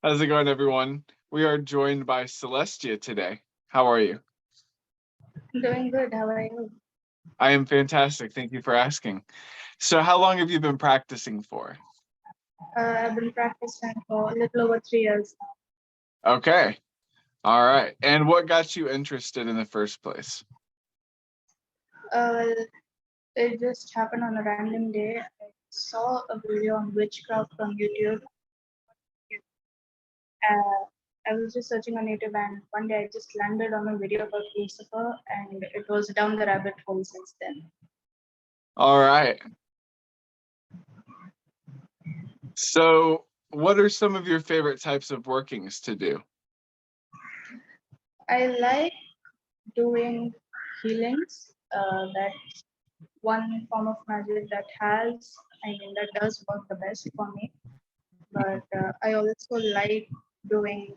How's it going, everyone? We are joined by Celestia today. How are you? Doing good. How are you? I am fantastic. Thank you for asking. So, how long have you been practicing for? I've been practicing for a little over 3 years Okay. All right. And what got you interested in the first place? now. It just happened on a random day. I saw a video on witchcraft on YouTube. Uh, I was just searching on YouTube, and one day I just landed on a video about Lucifer, and it was down the rabbit hole since then. All right. So, what are some of your favorite types of workings to do? I like doing healings. That's one form of magic that does work the best for me. But I also like doing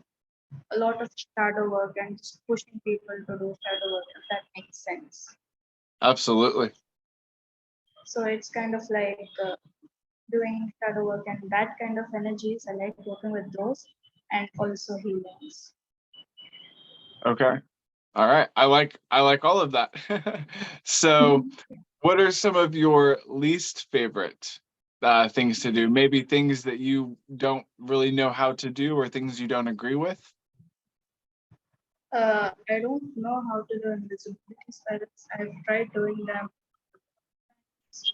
a lot of shadow work and just pushing people to do shadow work, if that makes sense. Absolutely. So it's kind of like doing shadow work and that kind of energies. I like working with those and also healings. Okay. All right. I like all of that. So, what are some of your least favorite things to do? Maybe things that you don't really know how to do or things you don't agree with? I don't know how to do invisibility spells. I've tried doing them. So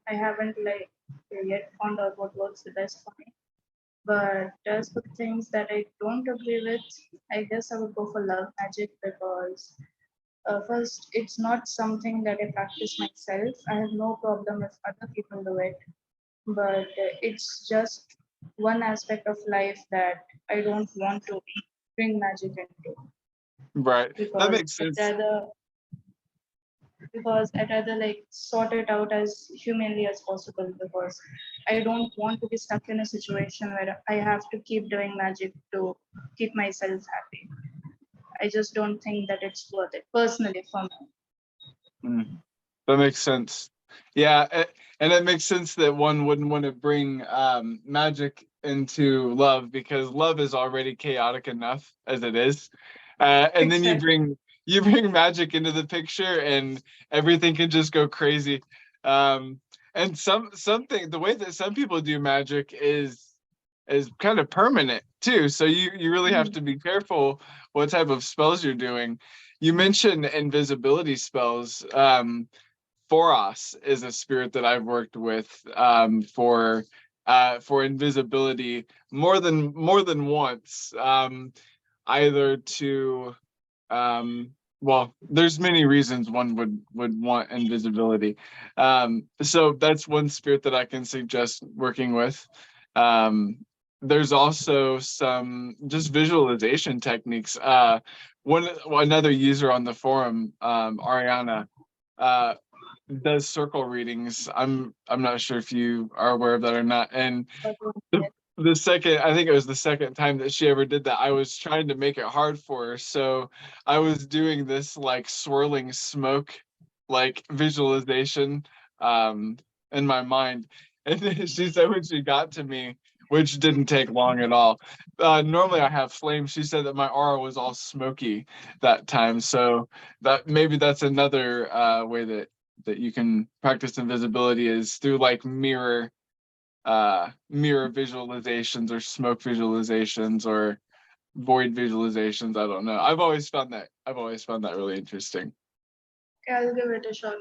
I haven't yet found out what works the best for me. But as for things that I don't agree with, I guess I would go for love magic because first, it's not something that I practice myself. I have no problem if other people do it, but it's just one aspect of life that I don't want to bring magic into Right. That because makes I'd sense. rather like sort it out as humanly as possible because I don't want to be stuck in a situation where I have to keep doing magic to keep myself happy. I just don't think that it's worth it personally for me. Mm, that makes sense. Yeah, and it makes sense that one wouldn't want to bring magic into love because love is already chaotic enough as it is. And then Exactly. you bring magic into the picture and everything can just go crazy. And something the way that some people do magic is kind of permanent too. So you really have to be careful what type of spells you're doing. You mentioned invisibility spells. Foros is a spirit that I've worked with for invisibility more than once. Either to well, there's many reasons one would want invisibility. So that's one spirit that I can suggest working with. There's also some just visualization techniques. Another user on the forum, Ariana, uh, does circle readings. I'm not sure if you are aware of that or not. And the second, I think it was the second time that she ever did that, I was trying to make it hard for her. So I was doing this like swirling smoke, like visualization, in my mind. And then she said when she got to me, which didn't take long at all. Normally I have flames. She said that my aura was all smoky that time. So that maybe that's another way that you can practice invisibility is through like mirror visualizations or smoke visualizations or void visualizations. I don't know. I've always found that really interesting. I'll give it a shot.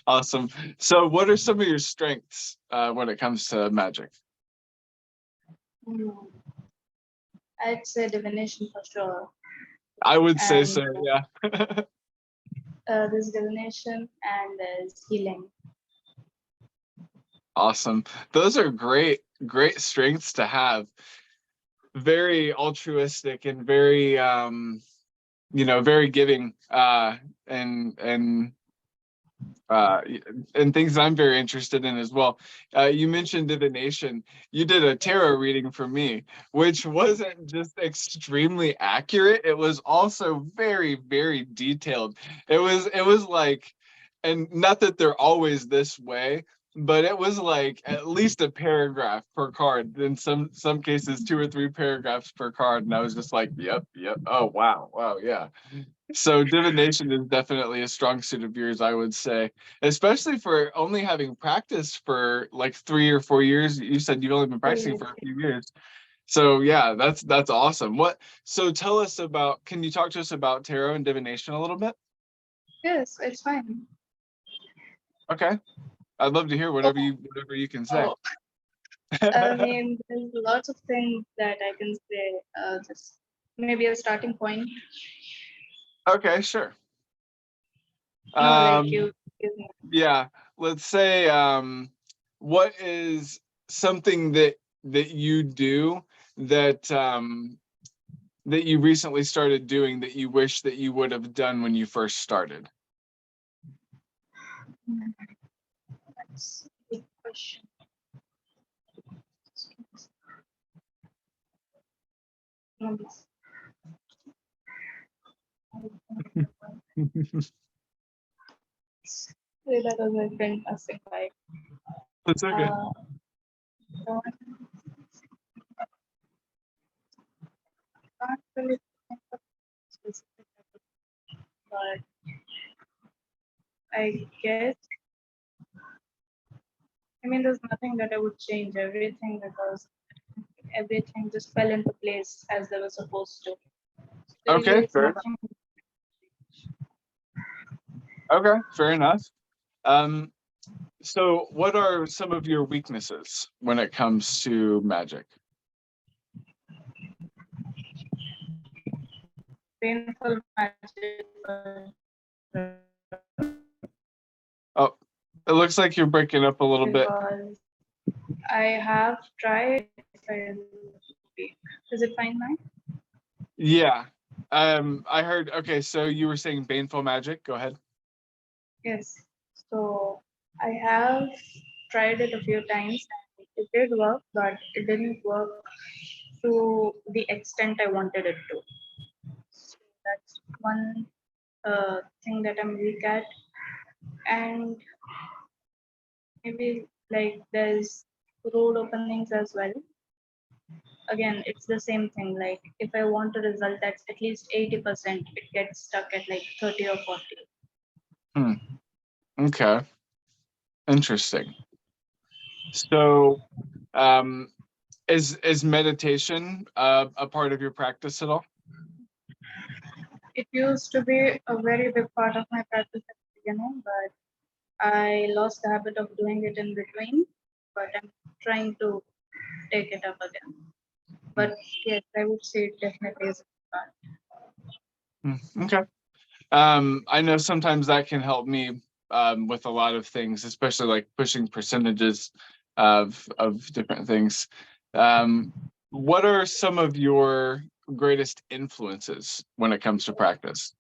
Awesome. So what are some of your strengths when it comes to magic? Hmm. I'd say divination for sure. I would say And so, yeah. there's divination and there's healing. Awesome. Those are great strengths to have. Very altruistic and very very giving and uh, and things I'm very interested in as well. You mentioned divination. You did a tarot reading for me, which wasn't just extremely accurate. It was also very, very detailed. It was like, and not that they're always this way, but it was like at least a paragraph per card. In some cases, 2 or 3 paragraphs per card, and I was just like, yep, yep. Oh wow, yeah. So divination is definitely a strong suit of yours, I would say, especially for only having practiced for like 3 or 4 years. You said you've only been practicing for a few years. So yeah, that's awesome. So tell us about, can you talk to us about tarot and divination a little bit? Yes, it's fine. Okay. I'd love to hear whatever you can say. Oh, I mean, there's lots of things that I can say. Just maybe a starting point. Okay, sure. No, like Um, you give me. yeah, let's say what is something that you do that that you recently started doing that you wish that you would have done when you first started? That's a big question. Maybe that was my friend asking like, That's okay. don't, can't really think of specific, but I guess, I mean, there's nothing that I would change. Everything, because everything just fell into place as they were supposed to. There really Okay, is nothing. fair enough. Um, so what are some of your weaknesses when it comes to magic? Painful magic. Oh, it looks like you're breaking up a little bit. Because I have tried. Is it fine now? Yeah. I heard, okay, so you were saying baneful magic. Go ahead. Yes. So I have tried it a few times and it did work, but it didn't work to the extent I wanted it to. So that's one thing that I'm weak at. And maybe like there's road openings as well. Again, it's the same thing. Like if I want a result that's at least 80%, it gets stuck at like 30 or 40. Hmm. Okay. Interesting. So, um, is meditation a part of your practice at all? It used to be a very big part of my practice at the beginning, but I lost the habit of doing it in between. But I'm trying to take it up again. But yes, I would say it definitely is a part. Okay. I know sometimes that can help me with a lot of things, especially like pushing percentages of different things. What are some of your greatest influences when it comes to practice?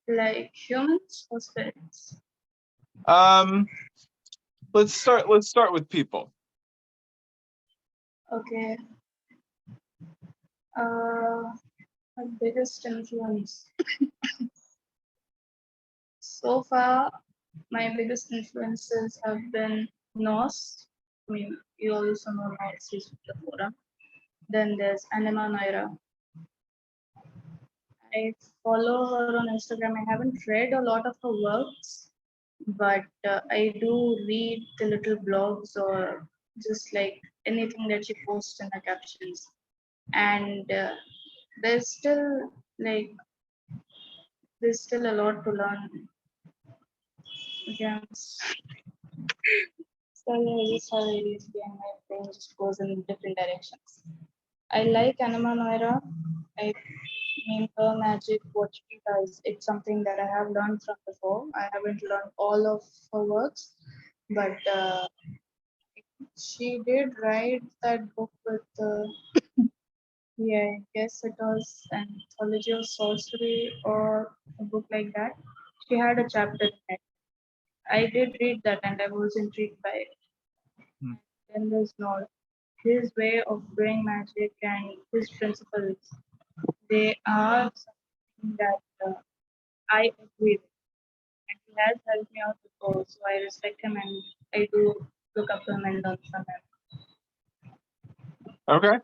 Like humans or spirits? Um, let's start with people. Okay. My biggest influence. So far, my biggest influences have been Norse. I mean, you also know Norse is the forum. Then there's Anima Naira. I follow her on Instagram. I haven't read a lot of her works, but I do read the little blogs or just like anything that she posts in her captions. And there's still like there's still a lot to learn. Again, sorry, I just have ADHD and my brain just goes in different directions. I like Anima Noira. I mean, her magic, what she does, it's something that I have learned from before. I haven't learned all of her works, but she did write that book with, yeah, I guess it was an anthology of sorcery or a book like that. She had a chapter in it. I did read that and I was intrigued by it. Hmm. Then there's not his way of doing magic and his principles. They are something that I agree with. And he has helped me out before, so I respect him and I do look up to him and learn from him. Okay.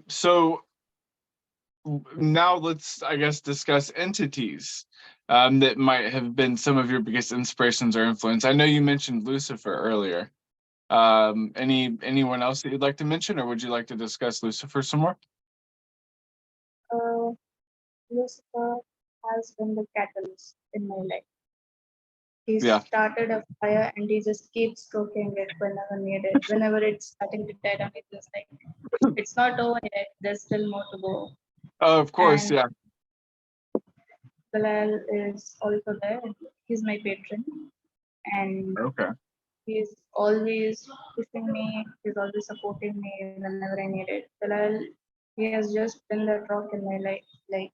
So now let's, I guess, discuss entities that might have been some of your biggest inspirations or influence. I know you mentioned Lucifer earlier. Anyone else that you'd like to mention, or would you like to discuss Lucifer some more? Lucifer has been the catalyst in my life. He Yeah. started a fire and he just keeps stoking it whenever needed. Whenever it's starting to die down, it's just like, it's not over yet, there's still more to go. Oh, of course, And yeah. Bilal is also there. He's my patron. And Okay. he's always pushing me, he's always supporting me whenever I need it. Bilal, he has just been that rock in my life. Like,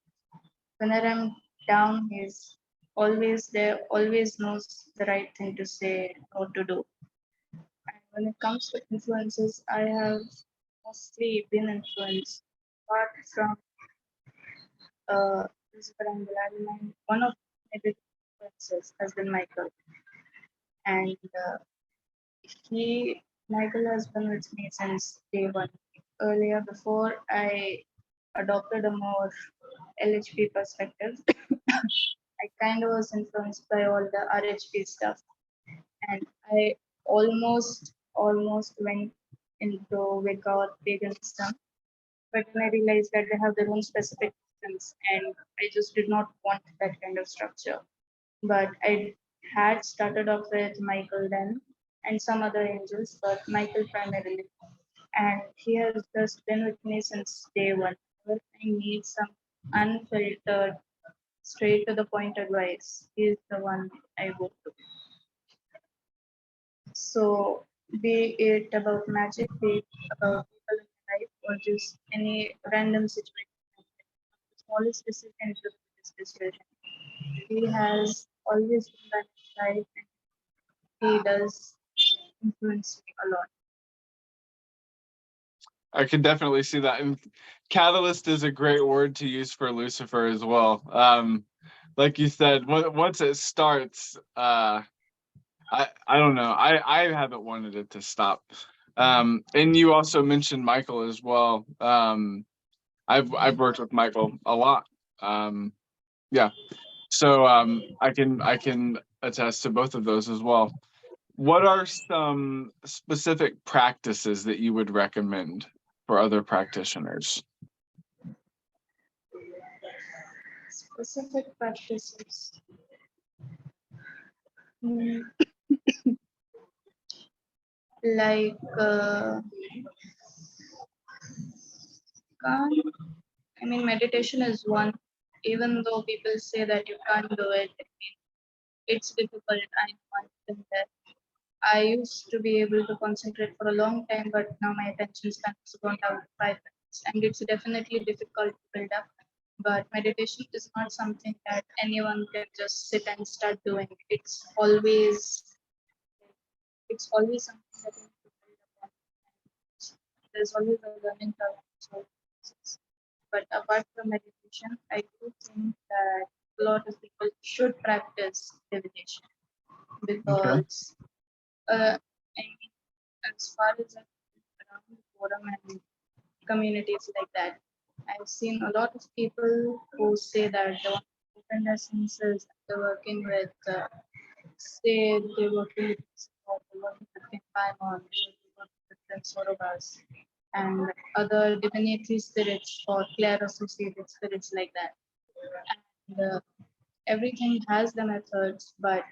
whenever I'm down, he's always there, always knows the right thing to say, what to do. And when it comes to influences, I have mostly been influenced apart from Lucifer and Bilal. One of my big influences has been Michael. And Michael has been with me since day one. Earlier, before I adopted a more LHP perspective, I kind of was influenced by all the RHP stuff, and I almost went into Wicca or paganism. But when I realized that they have their own specific systems, and I just did not want that kind of structure. But I had started off with Michael then, and some other angels, but Michael primarily. And he has just been with me since day one. Whenever I need some unfiltered, straight to the point advice, he's the one I go to. So, be it about magic, be it about people in life, or just any random situation, the smallest decision to this decision, he has always been by my side, and he does influence me a lot. I can definitely see that. And catalyst is a great word to use for Lucifer as well. Like you said, once it starts, I don't know. I haven't wanted it to stop. And you also mentioned Michael as well. I've worked with Michael a lot. Yeah. So I can attest to both of those as well. What are some specific practices that you would recommend for other practitioners? Specific practices. Mm, like can't I mean meditation is one, even though people say that you can't do it, I mean, it's difficult. I know I've been there. I used to be able to concentrate for a long time, but now my attention span has gone down to 5 minutes, and it's definitely difficult to build up. But meditation is not something that anyone can just sit and start doing. It's always something that you need to build upon. There's always a learning curve. So, but apart from meditation, I do think that a lot of people should practice divination Okay. because I mean, as far as I'm around the forum and communities like that, I've seen a lot of people who say that they want to open their senses, they're working with, say, they're working with support, they're working with Paimon, they're working with Prince Sorobas, and other divinatory spirits or clair associated spirits like that. And everything has the methods, but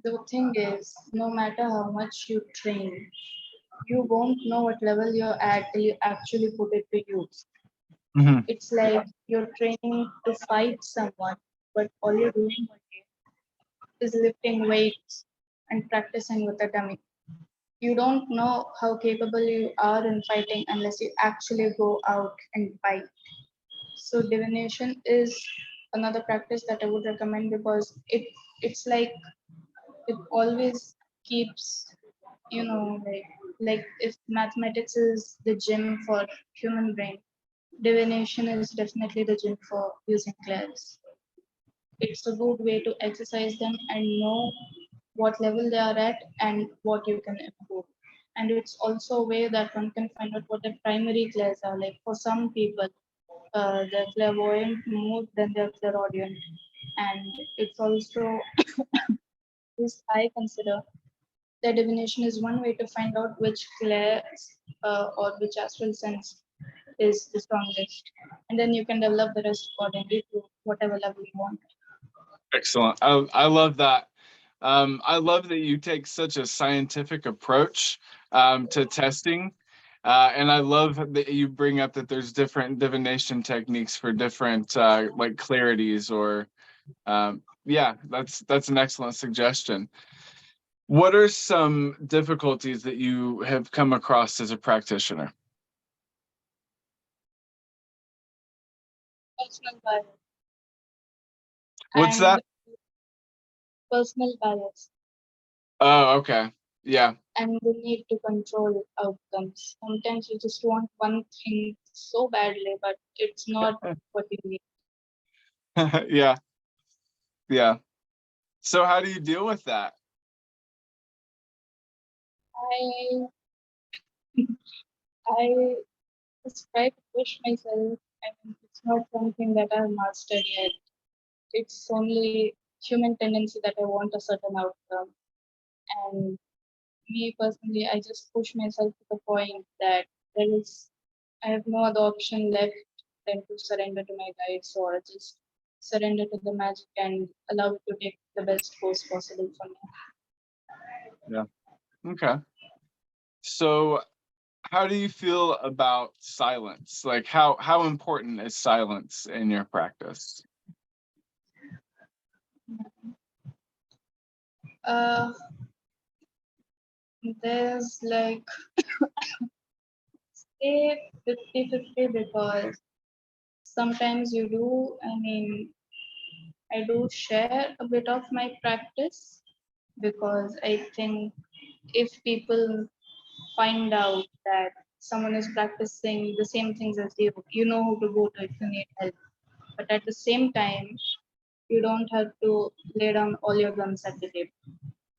the thing is, no matter how much you train, you won't know what level you're at till you actually put it to use. Hmm. It's like you're training to fight someone, but all you're doing one day is lifting weights and practicing with a dummy. You don't know how capable you are in fighting unless you actually go out and fight. So divination is another practice that I would recommend because it's like it always keeps like if mathematics is the gym for human brain, divination is definitely the gym for using clairs. It's a good way to exercise them and know what level they are at and what you can improve. And it's also a way that one can find out what the primary clairs are. Like for some people, they're clairvoyant more than they're clairaudient. And it's also, this I consider, the divination is one way to find out which clair or which astral sense is the strongest. And then you can develop the rest accordingly to whatever level you want. Excellent. I love that. I love that you take such a scientific approach to testing. And I love that you bring up that there's different divination techniques for different like clarities or yeah, that's an excellent suggestion. What are some difficulties that you have come across as a practitioner? Personal bias. What's And that? personal bias. Oh, okay. Yeah. And the need to control outcomes. Sometimes you just want one thing so badly, but it's not what you need. Yeah. Yeah. So how do you deal with that? I I just try to push myself. I mean, it's not something that I've mastered yet. It's only human tendency that I want a certain outcome. And me personally, I just push myself to the point that I have no other option left than to surrender to my guides or just surrender to the magic and allow it to take the best course possible for me. Yeah. Okay. So how do you feel about silence? Like how important is silence in your practice? Uh, there's like say 50-50 because sometimes you do, I mean, I do share a bit of my practice because I think if people find out that someone is practicing the same things as you know who to go to if you need help. But at the same time, you don't have to lay down all your guns at the table.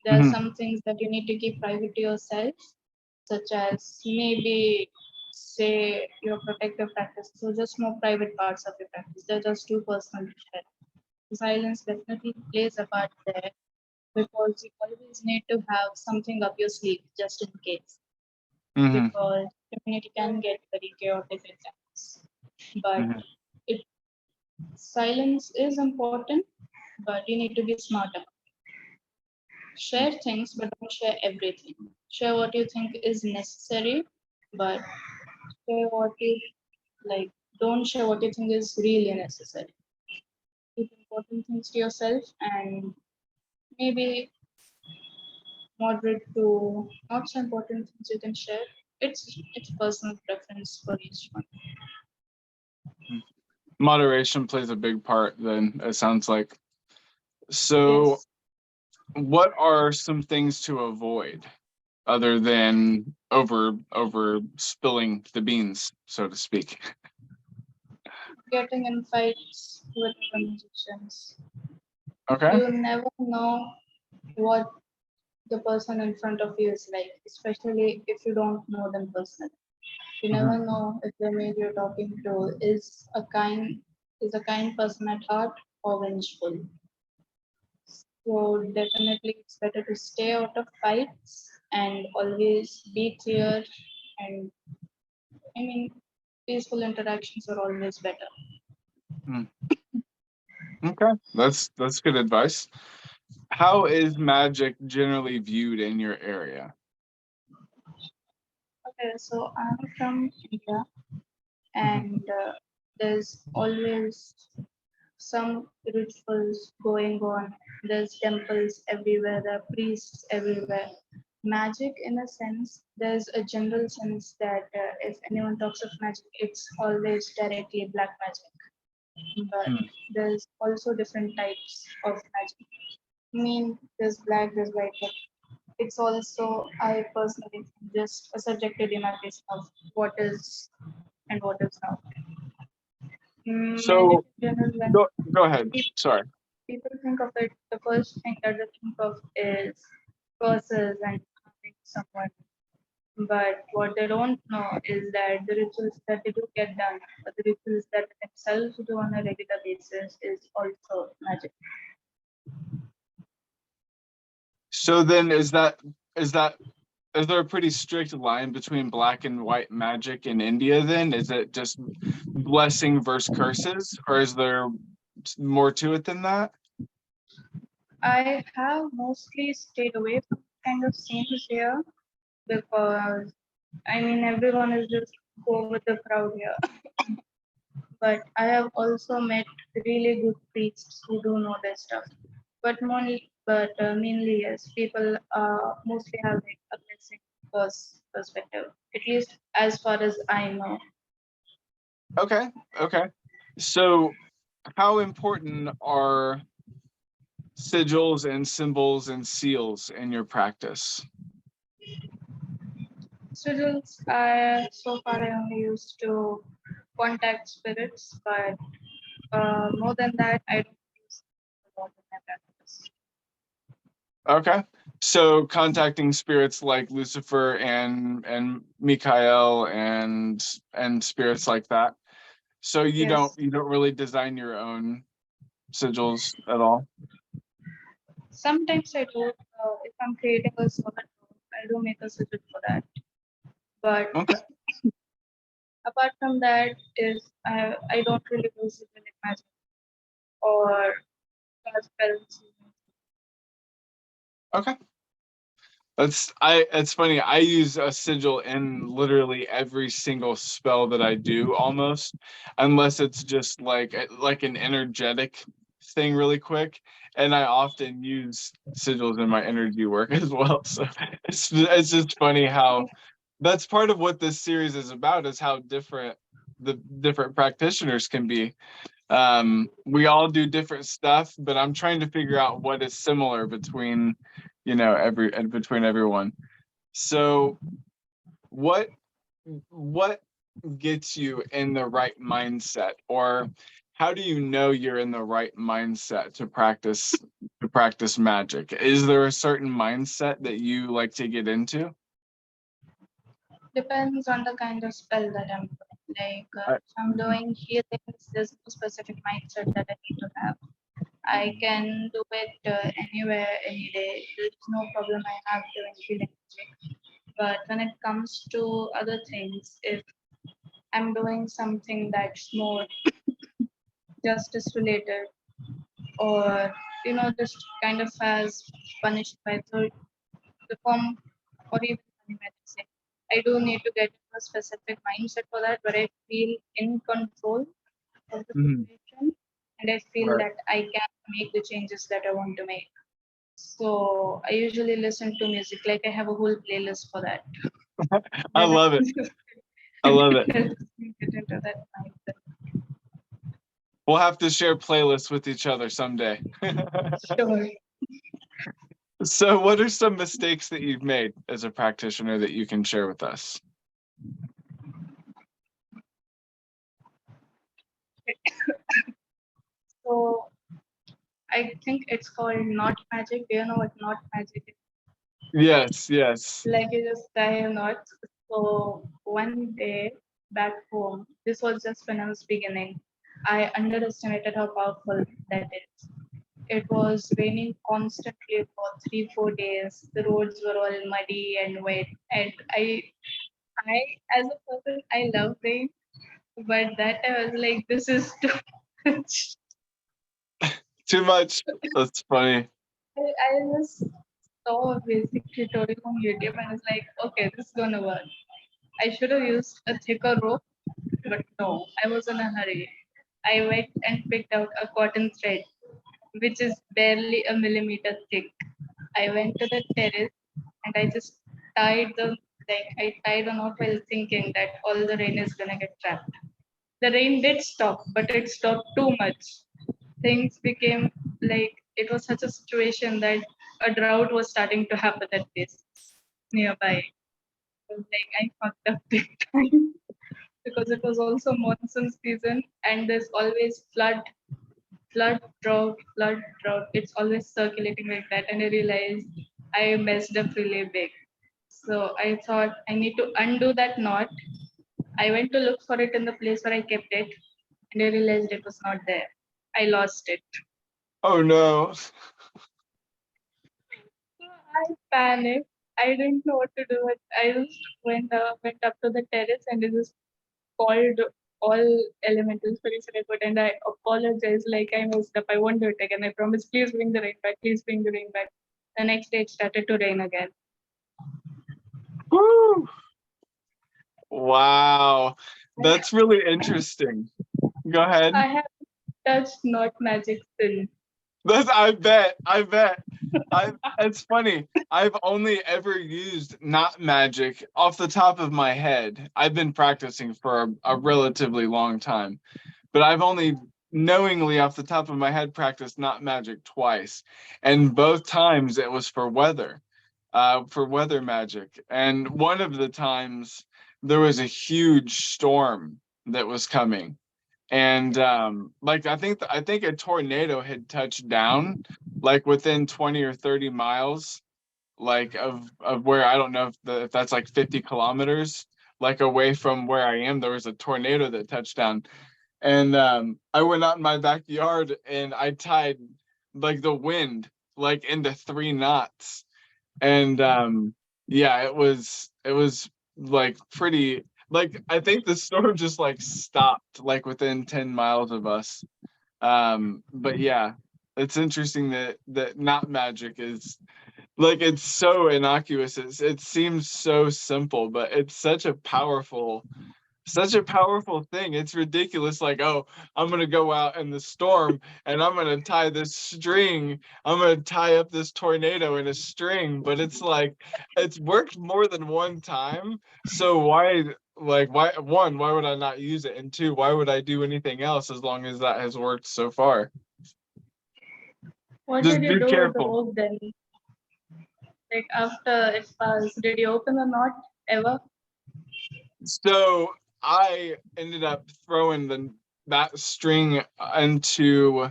There are Mhm. some things that you need to keep private to yourself, such as maybe say your protective practice. So just more private parts of your practice. They're just too personal to share. Silence definitely plays a part there because you always need to have something up your sleeve just in case. Mhm. Because community can get very chaotic at times. But Mhm. it silence is important, but you need to be smart about it. Share things, but don't share everything. Share what you think is necessary, but share what you like. Don't share what you think is really necessary. Keep important things to yourself and maybe moderate to not so important things you can share. It's personal preference for each one. Moderation plays a big part then, it sounds like. So Yes. what are some things to avoid other than over spilling the beans, so to speak? Getting in fights with other musicians. Okay. You never know what the person in front of you is like, especially if you don't know them personally. You never Mhm. know if the man you're talking to is a kind person at heart or vengeful. So definitely it's better to stay out of fights and always be clear and I mean peaceful interactions are always better. Mm. Okay, that's good advice. How is magic generally viewed in your area? Okay, so I'm from India Mhm. and there's always some rituals going on. There's temples everywhere, there are priests everywhere. Magic, in a sense, there's a general sense that if anyone talks of magic, it's always directly black magic. But Mm. there's also different types of magic. I mean, there's black, there's white, but it's also, I personally think, just a subjective demarcation of what is and what is not. Magic So in general, when go ahead. people Sorry. people think of it, the first thing that they think of is curses and harming someone. But what they don't know is that the rituals that they do get done, or the rituals that they themselves do on a regular basis, is also magic. So then is that is there a pretty strict line between black and white magic in India then? Is it just blessing versus curses, or is there more to it than that? I have mostly stayed away from kind of scenes here because I mean everyone is just go with the crowd here. But I have also met really good priests who do know their stuff. Mainly yes, people mostly have like a blessing perspective, at least as far as I know. Okay, okay. So how important are sigils and symbols and seals in your practice? Sigils, I so far I only used to contact spirits, but more than that, I don't use a lot in my practice. Okay. So contacting spirits like Lucifer and Mikael and spirits like that. So Yes, you don't really design your own sigils at all. sometimes I do. If I'm creating a solid room, I do make a sigil for that. But Okay. apart from that, is I don't really do sigil in magic or spells. Okay. It's funny. I use a sigil in literally every single spell that I do almost, unless it's just like an energetic thing really quick. And I often use sigils in my energy work as well. So it's just funny how that's part of what this series is about, is how different the different practitioners can be. We all do different stuff, but I'm trying to figure out what is similar between, between everyone. So what what gets you in the right mindset, or how do you know you're in the right mindset to practice magic? Is there a certain mindset that you like to get into? Depends on the kind of spell that I'm doing. Like I, if I'm Mhm. doing healings, there's no specific mindset that I need to have. I can do it anywhere, any day. There's no problem I have doing healing magic. But when it comes to other things, if I'm doing something that's more justice related, or just kind of as punished by the form, or even money medicine, I do need to get into a specific mindset for that, where I feel in control of the Mhm. situation, and I feel Right. that I can make the changes that I want to make. So I usually listen to music. Like I have a whole playlist for that. I That love it. I love it. helps me get into that mindset. We'll have to share playlists with each other someday. Sure. So, what are some mistakes that you've made as a practitioner that you can share with us? So I think it's called not magic. Do you know what not magic is? Yes, yes. Like you just tie a knot. So one day back home, this was just when I was beginning. I underestimated how powerful that is. It was raining constantly for 3, 4 days. The roads were all muddy and wet, and I as a person, I love rain, but that I was like, this is too much. Too much. That's funny. I just saw a basic tutorial on YouTube and I was like, okay, this is gonna work. I should have used a thicker rope, but no, I was in a hurry. I went and picked out a cotton thread, which is barely a millimeter thick. I went to the terrace and I just tied the I tied a knot while thinking that all the rain is gonna get trapped. The rain did stop, but it stopped too much. Things became like it was such a situation that a drought was starting to happen at this nearby. It was like I fucked up big time because it was also monsoon season and there's always flood drought. It's always circulating like that. And I realized I messed up really big. So I thought I need to undo that knot. I went to look for it in the place where I kept it, and I realized it was not there. I lost it. Oh no. So I panicked. I didn't know what to do. I just went up to the terrace and I just called all elemental spirits I could, and I apologized like I messed up. I won't do it again. I promise. Please bring the rain back. Please bring the rain back. The next day it started to rain again. Woo! Wow. That's really interesting. Go ahead. I have touched not magic still. I bet. It's funny. I've only ever used not magic off the top of my head. I've been practicing for a relatively long time, but I've only knowingly off the top of my head practiced not magic twice. And both times it was for weather magic. And one of the times there was a huge storm that was coming, and like I think a tornado had touched down like within 20 or 30 miles, like of where, I don't know if that's like 50 kilometers like away from where I am. There was a tornado that touched down, and I went out in my backyard and I tied like the wind like into 3 knots. And yeah, it was like pretty, like I think the storm just like stopped like within 10 miles of us. But yeah, it's interesting that not magic is like, it's so innocuous. It seems so simple, but it's such a powerful thing. It's ridiculous. Like, oh, I'm gonna go out in the storm and I'm gonna tie this string. I'm gonna tie up this tornado in a string. But it's like, it's worked more than one time. So why would I not use it? And two, why would I do anything else as long as that has worked so far? What Just did you be do with the careful. rope then? Like after it passed, did you open the knot ever? So I ended up throwing that string into,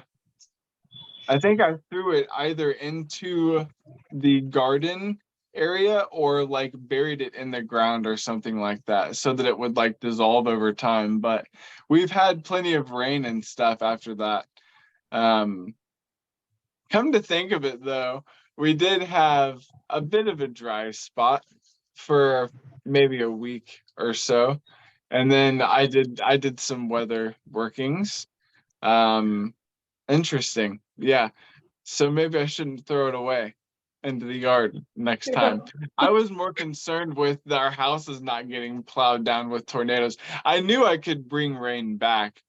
I think I threw it either into the garden area or like buried it in the ground or something like that so that it would like dissolve over time. But we've had plenty of rain and stuff after that. Um, Come to think of it though, we did have a bit of a dry spot for maybe a week or so. And then I did some weather workings. Um, Interesting. Yeah. So maybe I shouldn't throw it away into the yard next Yeah. time. I was more concerned with our houses not getting plowed down with tornadoes. I knew I could bring rain back,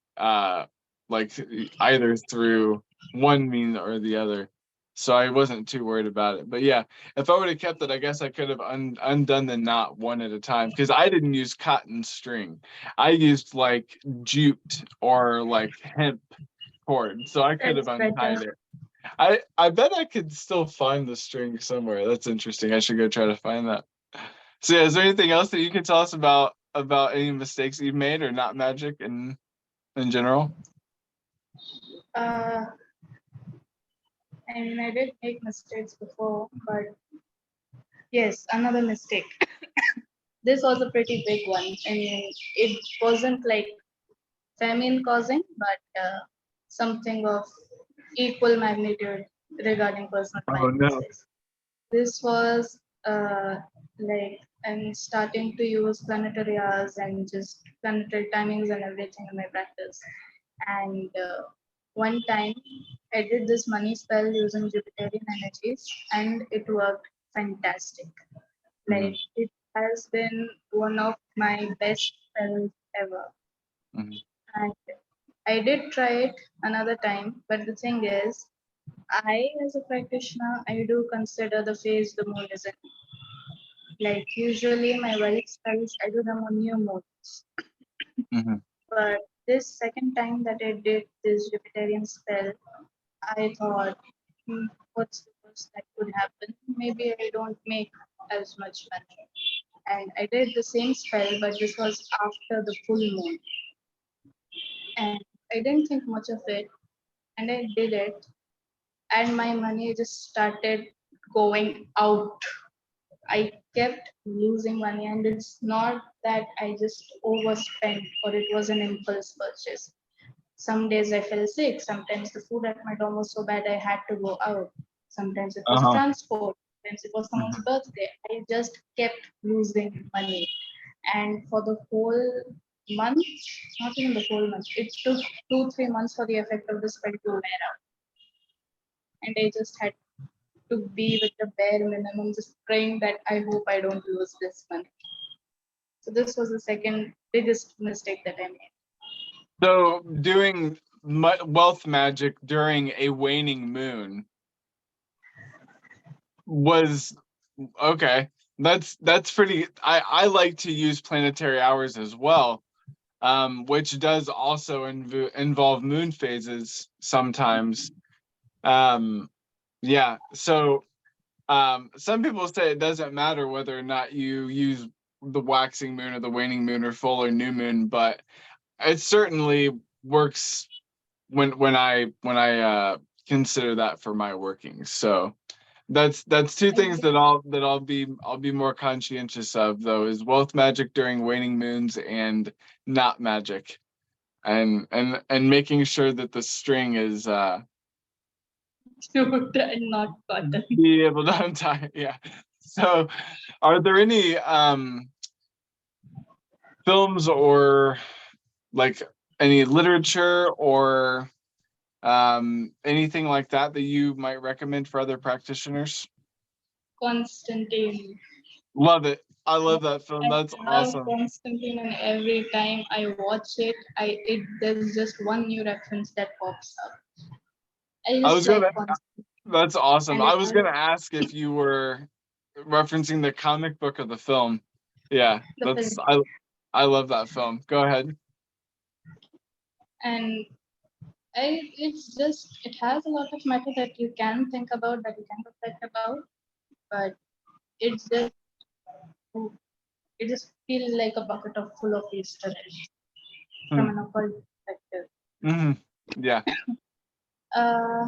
like either through one means or the other. So I wasn't too worried about it. But yeah, if I would have kept it, I guess I could have undone the knot one at a time, because I didn't use cotton string. I used like jute or like hemp cord, so I could have That's better. untied it. I bet I could still find the string somewhere. That's interesting. I should go try to find that. So yeah, is there anything else that you can tell us about any mistakes you've made or not magic in general? Uh, I mean, I did make mistakes before, but yes, another mistake. This was a pretty big one. I mean, it wasn't like famine causing, but something of equal magnitude regarding personal Oh no. finances. This was like I'm starting to use planetary hours and just planetary timings and everything in my practice. And one time I did this money spell using Jupiterian energies and it worked fantastic. Hmm. Like it has been one of my best spells ever. Hmm. And I did try it another time, but the thing is, I as a practitioner, I do consider the phase the moon is in. Like usually my wealth spells, I do them on new moons. Hmm. But this second time that I did this Jupiterian spell, I thought, what's the worst that could happen? Maybe I don't make as much money. And I did the same spell, but this was after the full moon. And I didn't think much of it. and I did it, and my money just started going out. I kept losing money, and it's not that I just overspent or it was an impulse purchase. Some days I fell sick. Sometimes the food at my dorm was so bad I had to go out. Sometimes it was Uh-huh. transport. Sometimes it was someone's birthday. I just kept losing money. And for the whole month, not even the whole month, it took 2, 3 months for the effect of the spell to wear out. And I just had to be with the bare minimum, just praying that I hope I don't lose this money. So this was the second biggest mistake that I made. So doing wealth magic during a waning moon was okay. That's pretty. I like to use planetary hours as well, which does also involve moon phases sometimes. Yeah. So some people say it doesn't matter whether or not you use the waxing moon or the waning moon or full or new moon, but it certainly works when I consider that for my workings. So that's two things that I'll be more conscientious of, though, is wealth magic during waning moons and not magic, and making sure that the string is And not cotton. be able to untie. Yeah. So are there any films or like any literature or anything like that that you might recommend for other practitioners? Constantine. Love it. I love that film. I That's love awesome. Constantine, and every time I watch it, there's just one new reference that pops up. I I just was like gonna Constantine, That's awesome. and I it was has gonna ask if you were referencing the comic book of the film. Yeah, the film, I love that film. Go ahead. and it has a lot of matter that you can think about, that you can reflect about, but it's just it just feels like a bucket of full of Easter eggs from an occult perspective. Hmm. Yeah. Uh,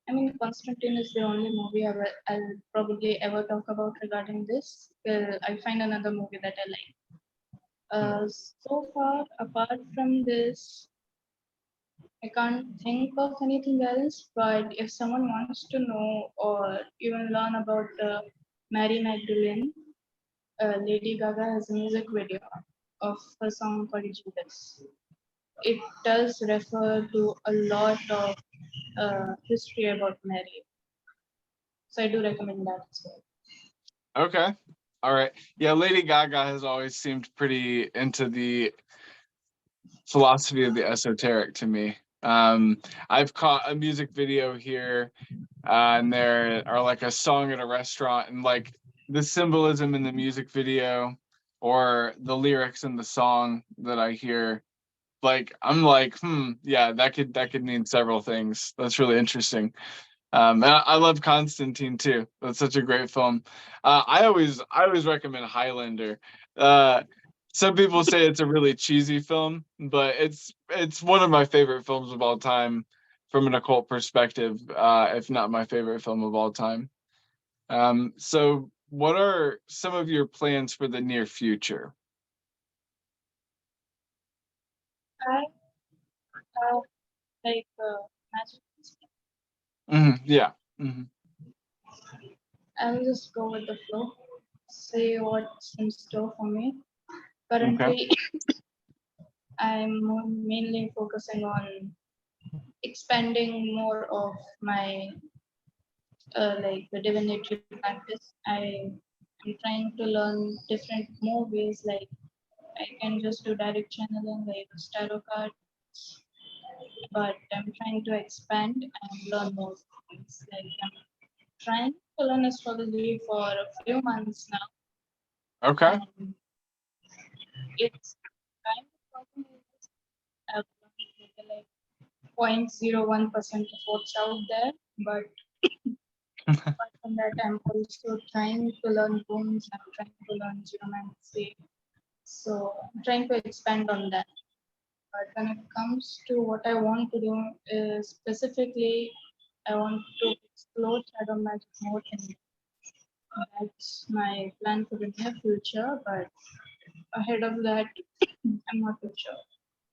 I mean, Constantine is the only movie I'll probably ever talk about regarding this. I'll find another movie that I like. So far, apart from this, I can't think of anything else. But if someone wants to know or even learn about Mary Magdalene, Lady Gaga has a music video of her song called Judas. It does refer to a lot of history about Mary. So I do recommend that as well. Okay. All right. Yeah, Lady Gaga has always seemed pretty into the philosophy of the esoteric to me. I've caught a music video here, and there are like a song at a restaurant, and like the symbolism in the music video or the lyrics in the song that I hear, like I'm like, yeah, that could mean several things. That's really interesting. And I love Constantine too. That's such a great film. I always recommend Highlander. Uh, some people say it's a really cheesy film, but it's one of my favorite films of all time from an occult perspective, if not my favorite film of all time. So what are some of your plans for the near future? I like magic. Yeah. Hmm. I'll just go with the flow, see what's in store for me. Okay. Currently, I'm mainly focusing on expanding more of my like the divinity practice. am trying to learn different movies. Like I can just do direct channeling, like tarot card, but I'm trying to expand and learn more things. Like I'm trying to learn astrology for a few months now, Okay. and it's kind of talking like 0.01% of what's out there. But apart from that, I'm also trying to learn runes. I'm trying to learn geomancy. So I'm trying to expand on that. But when it comes to what I want to do, is specifically, I want to explore shadow magic more, and that's my plan for the near future. But ahead of that, I'm not too sure.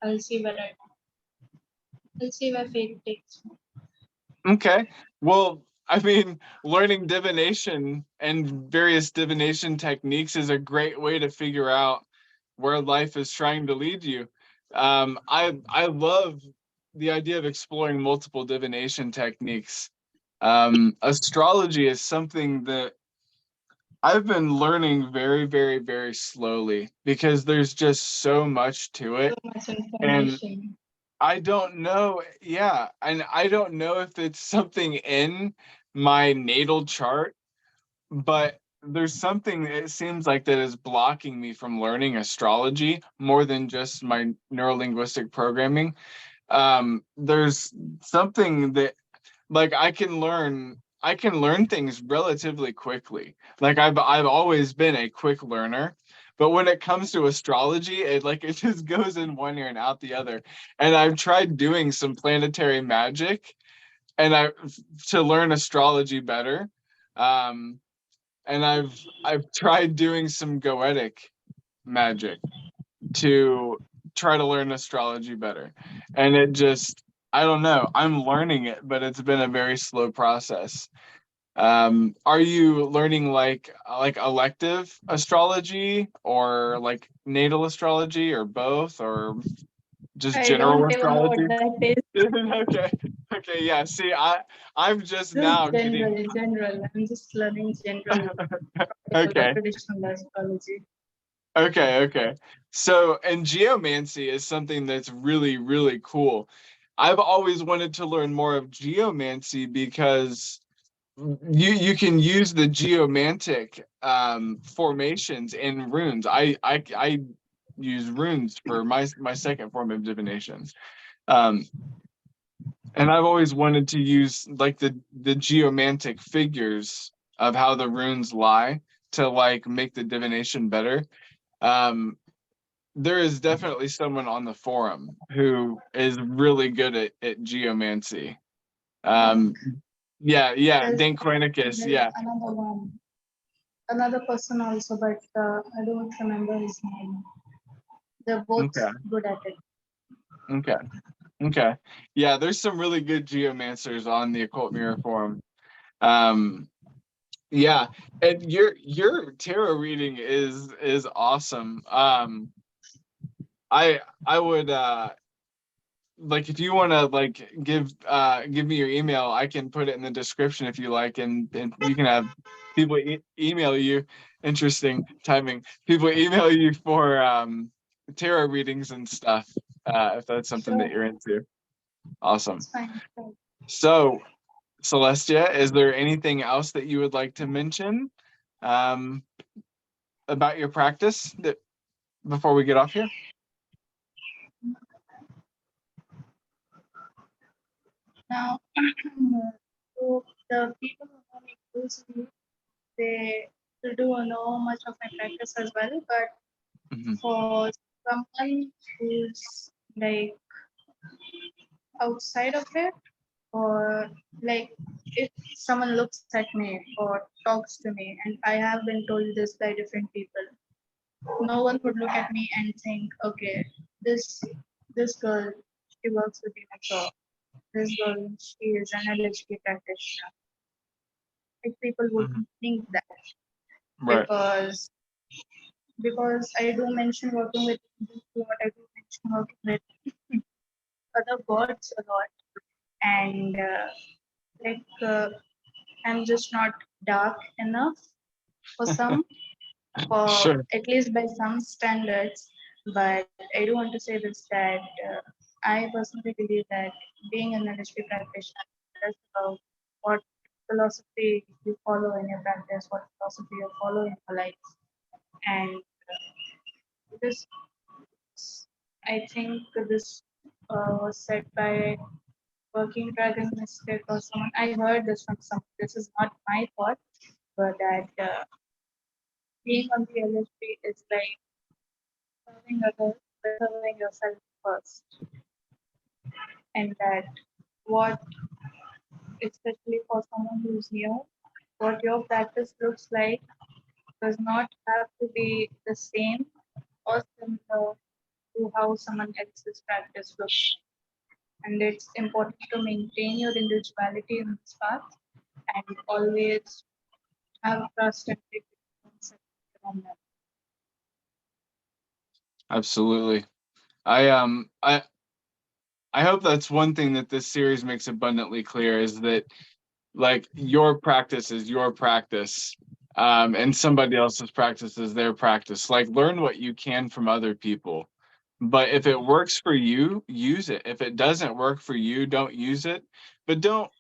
I'll see where I'll see where fate takes me. Okay. Well, I mean, learning divination and various divination techniques is a great way to figure out where life is trying to lead you. I love the idea of exploring multiple divination techniques. Astrology is something that I've been learning very, very, very slowly because there's just so much to So it. much And information. I don't know. Yeah. And I don't know if it's something in my natal chart, but there's something it seems like that is blocking me from learning astrology more than just my neurolinguistic programming. There's something that like I can learn things relatively quickly. Like I've always been a quick learner, but when it comes to astrology, it just goes in one ear and out the other. And I've tried doing some planetary magic and I to learn astrology better. Um, and I've tried doing some goetic magic to try to learn astrology better. And it just I don't know. I'm learning it, but it's been a very slow process. Are you learning like elective astrology or like natal astrology or both or just I general don't even know what astrology? that is. Okay. Okay, yeah. See, I'm just Just now getting general. I'm just learning general tropical or okay. traditional astrology. Okay, okay. So, and geomancy is something that's really, really cool. I've always wanted to learn more of geomancy because you can use the geomantic formations in runes. I use runes for my second form of divination. Um, and I've always wanted to use like the geomantic figures of how the runes lie to like make the divination better. Um, there is definitely someone on the forum who is really good at geomancy. Like Um, yeah, there's Dane Koinicus, there's yeah. another one, another person also, but I don't remember his name. They're both Okay, good at it. okay, okay. Yeah, there's some really good geomancers on the Occult Mirror forum. Um, yeah, and your tarot reading is awesome. I would like if you want to like give me your email, I can put it in the description if you like, and you can have people email you. Interesting timing. People email you for tarot readings and stuff if that's something that Sure, you're into. Awesome. it's fine. Sure. So Celestia, is there anything else that you would like to mention um, about your practice that before we get off here? Now, so the people who know me closely, they do know much of my practice as well. But Hmm. for someone who's like outside of it, or like if someone looks at me or talks to me, and I have been told this by different people, no one would look at me and think, okay, this girl, she works with the this girl, she is an LHD practitioner. Like people Hmm. wouldn't think that Right. because I do mention working with what I do mention working with other gods a lot, and I'm just not dark enough for some, for Sure. at least by some standards. But I do want to say this that I personally believe that being an LHD practitioner is about what philosophy you follow in your practice, what philosophy you follow in your life, and this I think this was said by Working Dragon Mystic or someone. I heard this from someone. This is not my thought, but that being on the LSP is like serving others. bettering yourself first, and that what, especially for someone who's new, what your practice looks like does not have to be the same or similar to how someone else's practice looks. And it's important to maintain your individuality in this path and always have trust and faith in yourself around that. Absolutely. I hope that's one thing that this series makes abundantly clear, is that like your practice is your practice, and somebody else's practice is their practice. Like, learn what you can from other people, but if it works for you, use it. If it doesn't work for you, don't use it. But don't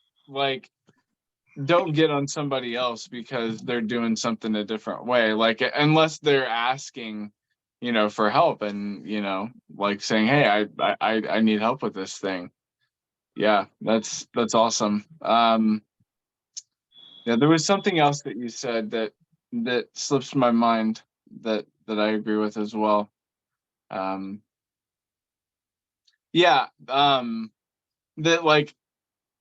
get on somebody else because they're doing something a different way, like unless they're asking, for help, and like saying, hey, I need help with this thing. Yeah, that's awesome. Yeah, there was something else that you said that slips my mind, that I agree with as well. Yeah, that like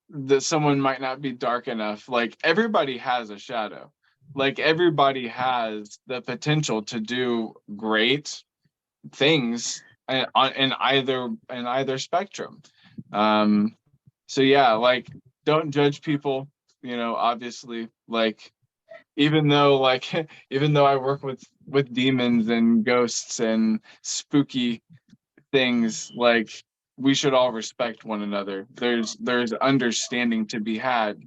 that someone might not be dark enough. Like, everybody has a shadow. Like, everybody has the potential to do great things in either spectrum. So yeah, like, don't judge people, obviously, like, even though like even though I work with demons and ghosts and spooky things, like, we should all respect one another. There's understanding to be had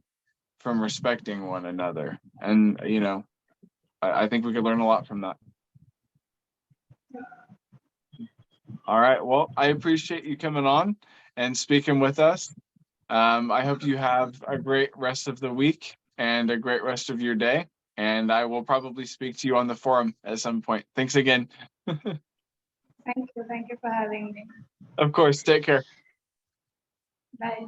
from respecting one another, and I think we could learn a lot from that. All right, well, I appreciate you coming on and speaking with us. I hope you have a great rest of the week and a great rest of your day, and I will probably speak to you on the forum at some point. Thanks again. Thank you. Thank you for having me. Of course, take care. Bye.